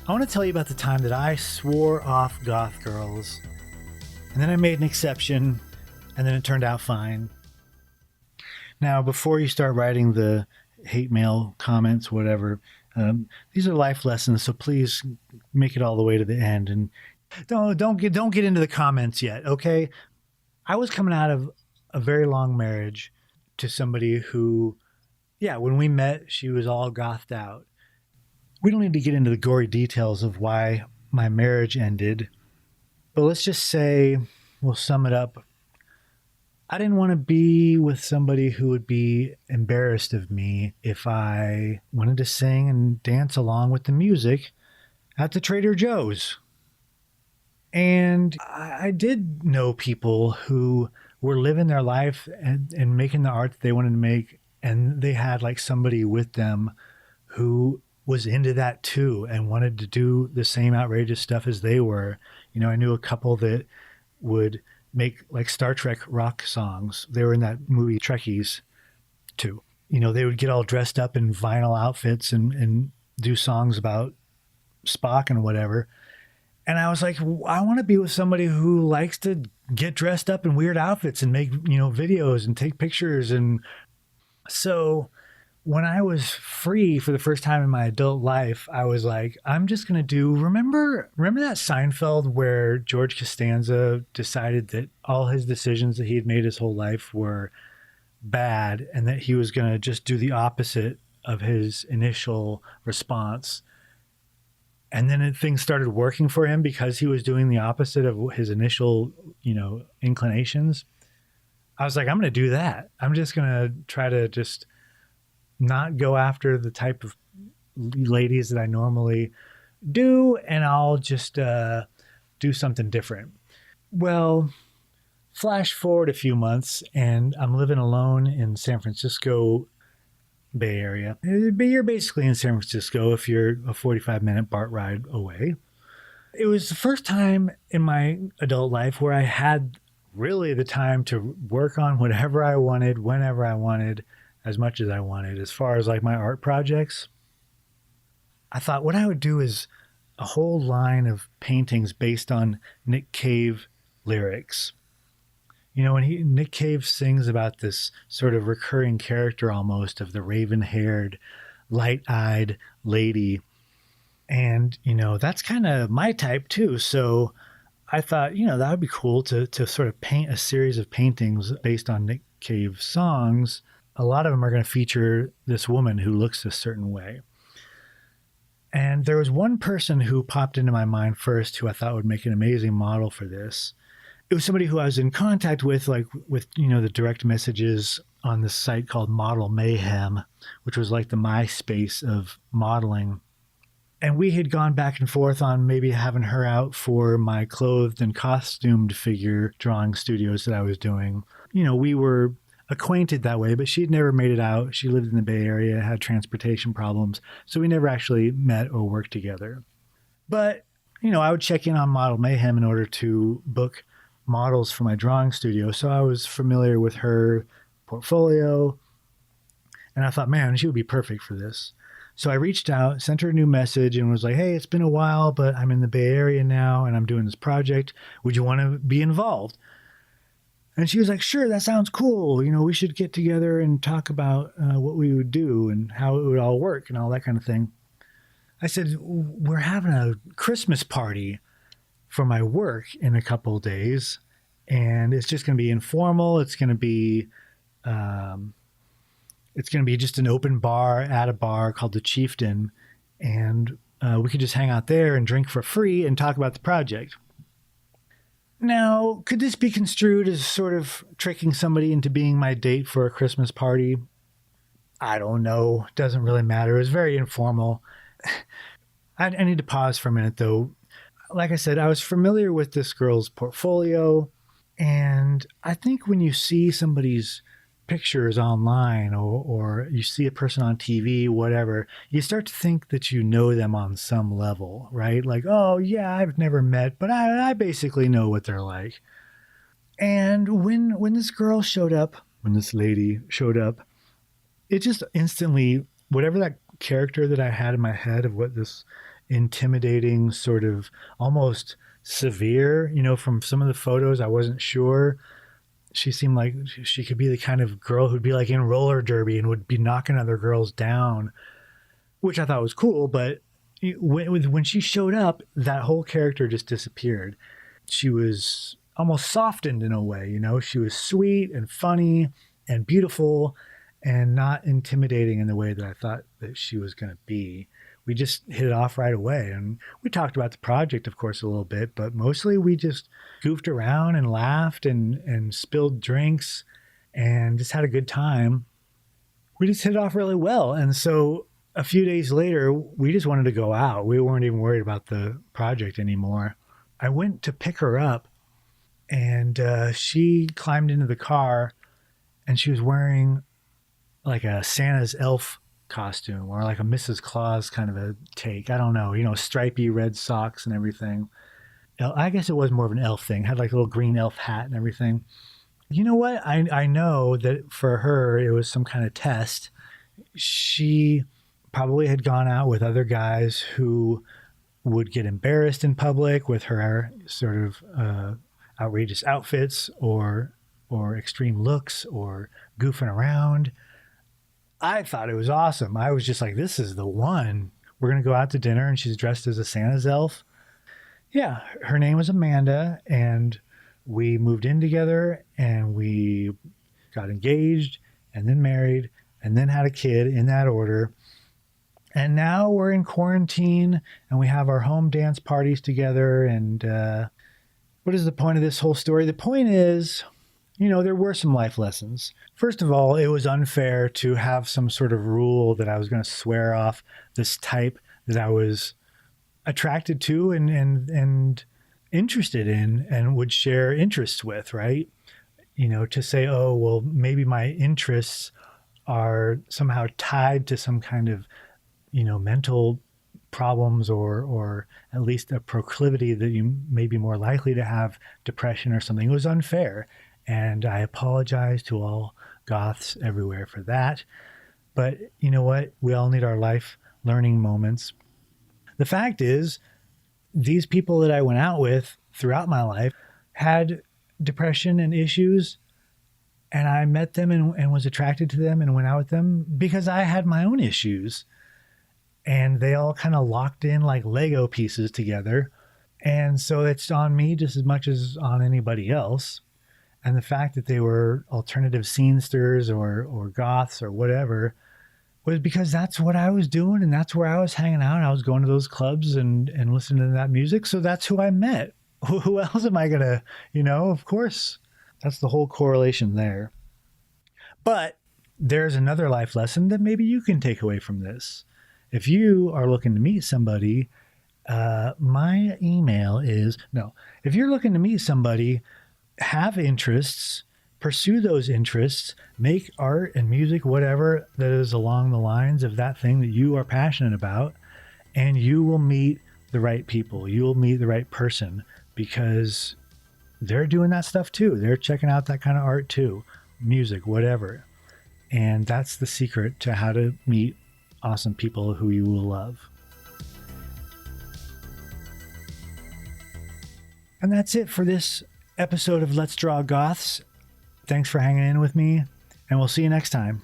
I want to tell you about the time that I swore off goth girls, and then I made an exception, and then it turned out fine. Now, before you start writing the hate mail comments, whatever, these are life lessons, so please make it all the way to the end, and don't get into the comments yet, okay? I was coming out of a very long marriage to somebody who, yeah, when we met, she was all gothed out. We don't need to get into the gory details of why my marriage ended, but let's just say, we'll sum it up. I didn't want to be with somebody who would be embarrassed of me if I wanted to sing and dance along with the music at the Trader Joe's. And I did know people who were living their life and making the art that they wanted to make, and they had like somebody with them who was into that too and wanted to do the same outrageous stuff as they were. You know, I knew a couple that would make like Star Trek rock songs. They were in that movie Trekkies too. You know, they would get all dressed up in vinyl outfits and do songs about Spock and whatever. And I was like, I want to be with somebody who likes to get dressed up in weird outfits and make, you know, videos and take pictures. And so when I was free for the first time in my adult life, I was like, I'm just going to do, remember that Seinfeld where George Costanza decided that all his decisions that he had made his whole life were bad and that he was going to just do the opposite of his initial response. And then things started working for him because he was doing the opposite of his initial, you know, inclinations. I was like, I'm going to do that. I'm just going to try to just not go after the type of ladies that I normally do, and I'll just do something different. Well, flash forward a few months, and I'm living alone in San Francisco Bay Area. You're basically in San Francisco if you're a 45-minute BART ride away. It was the first time in my adult life where I had really the time to work on whatever I wanted, whenever I wanted, as much as I wanted. As far as like my art projects, I thought what I would do is a whole line of paintings based on Nick Cave lyrics. You know, when Nick Cave sings about this sort of recurring character almost of the raven-haired, light-eyed lady. And, you know, that's kind of my type too. So I thought, you know, that would be cool to sort of paint a series of paintings based on Nick Cave songs. A lot of them are going to feature this woman who looks a certain way. And there was one person who popped into my mind first who I thought would make an amazing model for this. It was somebody who I was in contact with, like with, you know, the direct messages on this site called Model Mayhem, which was like the MySpace of modeling. And we had gone back and forth on maybe having her out for my clothed and costumed figure drawing studios that I was doing. You know, we were acquainted that way, but she'd never made it out. She lived in the Bay Area, had transportation problems, so we never actually met or worked together. But, you know, I would check in on Model Mayhem in order to book models for my drawing studio, so I was familiar with her portfolio, and I thought, man, she would be perfect for this. So I reached out, sent her a new message, and was like, hey, it's been a while, but I'm in the Bay Area now, and I'm doing this project. Would you want to be involved? And she was like, sure, that sounds cool. You know, we should get together and talk about what we would do and how it would all work and all that kind of thing. I said, we're having a Christmas party for my work in a couple of days, and it's just going to be informal. It's going to be just an open bar at a bar called the Chieftain, and we could just hang out there and drink for free and talk about the project. Now, could this be construed as sort of tricking somebody into being my date for a Christmas party? I don't know. Doesn't really matter. It was very informal. I need to pause for a minute, though. Like I said, I was familiar with this girl's portfolio, and I think when you see somebody's pictures online or you see a person on TV, whatever, you start to think that you know them on some level, right? Like, oh yeah, I've never met, but I basically know what they're like. And when this girl showed up, when this lady showed up, it just instantly, whatever that character that I had in my head of what this intimidating, sort of almost severe. From some of the photos, I wasn't sure. She seemed like she could be the kind of girl who'd be like in roller derby and would be knocking other girls down, which I thought was cool. But when she showed up, that whole character just disappeared. She was almost softened in a way, She was sweet and funny and beautiful and not intimidating in the way that I thought that she was going to be. We just hit it off right away. And we talked about the project, of course, a little bit, but mostly we just goofed around and laughed and spilled drinks and just had a good time. We just hit it off really well. And so a few days later, we just wanted to go out. We weren't even worried about the project anymore. I went to pick her up, and she climbed into the car, and she was wearing like a Santa's elf costume or like a Mrs. Claus kind of a take. I don't know, stripy red socks and everything. I guess it was more of an elf thing. Had like a little green elf hat and everything. You know what? I know that for her, it was some kind of test. She probably had gone out with other guys who would get embarrassed in public with her sort of outrageous outfits or extreme looks or goofing around. I thought it was awesome. I was just like, this is the one. We're going to go out to dinner, and she's dressed as a Santa's elf. Yeah, her name was Amanda, and we moved in together, and we got engaged and then married and then had a kid in that order. And now we're in quarantine, and we have our home dance parties together. And what is the point of this whole story? The point is, there were some life lessons. First of all, it was unfair to have some sort of rule that I was going to swear off this type that I was attracted to and interested in and would share interests with, right? To say, oh, well, maybe my interests are somehow tied to some kind of, mental problems or at least a proclivity that you may be more likely to have depression or something. It was unfair. And I apologize to all goths everywhere for that. But you know what? We all need our life learning moments. The fact is, these people that I went out with throughout my life had depression and issues. And I met them and was attracted to them and went out with them because I had my own issues. And they all kind of locked in like Lego pieces together. And so it's on me just as much as on anybody else. And the fact that they were alternative scenesters or goths or whatever was because that's what I was doing and that's where I was hanging out. I was going to those clubs and listening to that music. So that's who I met. Who else am I going to, of course, that's the whole correlation there. But there's another life lesson that maybe you can take away from this. If you are looking to meet somebody, my email is, if you're looking to meet somebody, have interests, pursue those interests, make art and music, whatever that is along the lines of that thing that you are passionate about, and you will meet the right people. You will meet the right person because they're doing that stuff too. They're checking out that kind of art too, music, whatever. And that's the secret to how to meet awesome people who you will love. And that's it for this episode of Let's Draw Goths. Thanks for hanging in with me, and we'll see you next time.